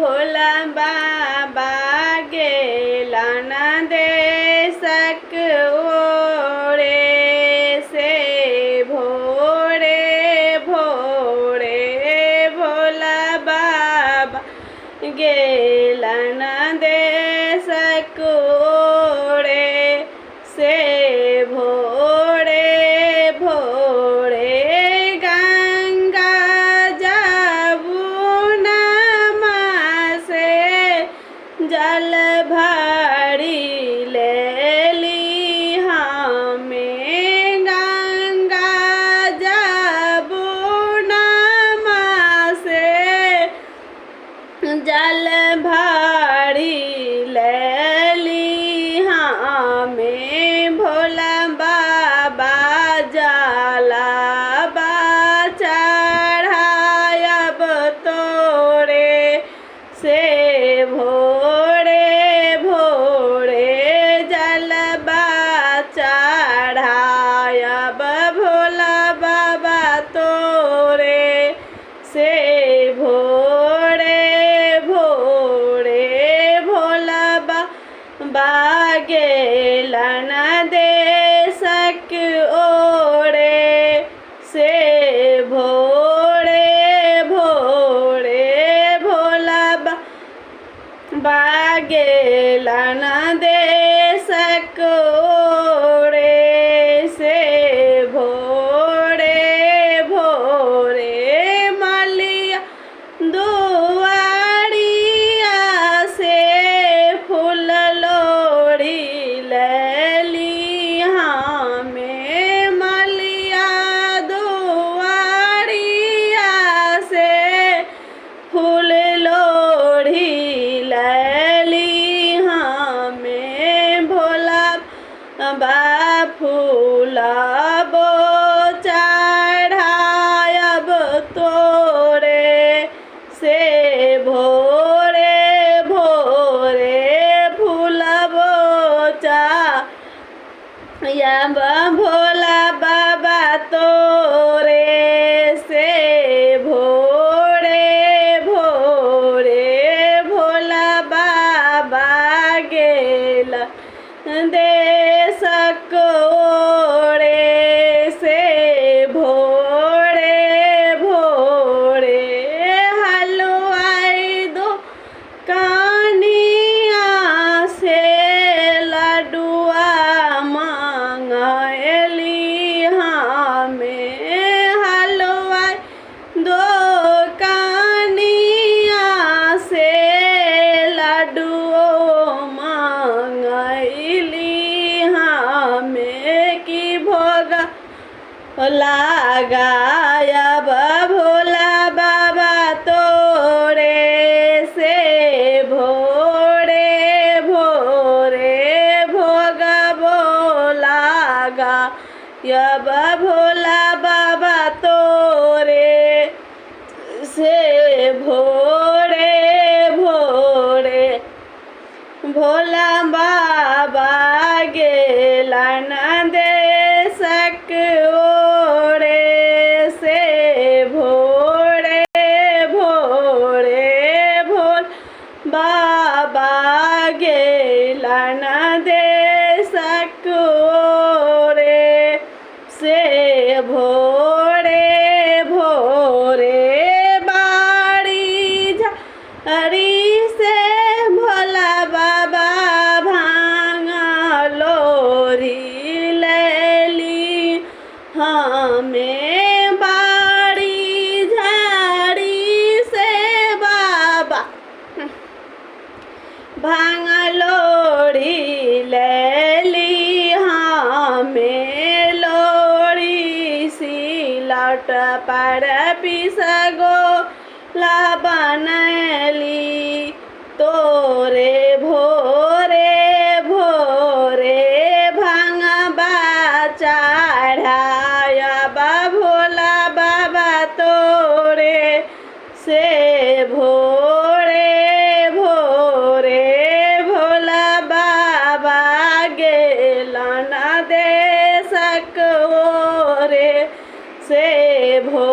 भोला बाबा गेला ना देशक ओरे से भोरे भोरे भोला बाबा गेला ना देशक ओरे से भोरे भोरे गंगा जमुना से जल भरी ले ली हमें गंगा जमुना से जल भरी ले ली हमें भोला बाबा जाला चढ़ायब तोरे से भोरे भोरे जलबा चढ़ायब भोला बाबा तोरे से भोरे भोरे भोला बाबा गेला ना देशक ओरे से भोरे भोरे भोला बाबा गेला ना देशक ओरे से भोरे भोरे मलिया दुआरिया से फूल लोड़ी ले ली हमें मलिया दुआरिया से फूल लोड़ी ले ली हमें भोला बा फूला बो चढ़ायब तोरे से भोरे भोरे फूलबो चढ़ायब भोला बाबा तोरे से भोरे भोरे भोला बाबा गेला देशक ओरे से भोरे भोरे हलवाई दो कानिया से लडुआ मांगली हमें हलवाई दो कानिया से लडुओ मांगली हमें की भोगा लगायब भोला बाबा तोरे से भोरे भोरे भोगबो लगायब भोला बाबा तोरे से भोरे भोरे भोला बाबा गेला ना देशक ओरे से भोरे भोरे भोल बाबा गेला ना देशक ओरे से भोरे भोरे बाड़ी झाड़ी से भोला बाबा भांगा लोरी ले ली हमें बाड़ी झाड़ी से बाबा भांगा लोरी ले ली हमें लोरी सिलौट पर पिसगो ला बनली तोरे भोरे भोरे भांगबा चढ़ायब भोला बाबा तोरे से भोरे भोरे भोला बाबा गेला ना देशक ओरे से भो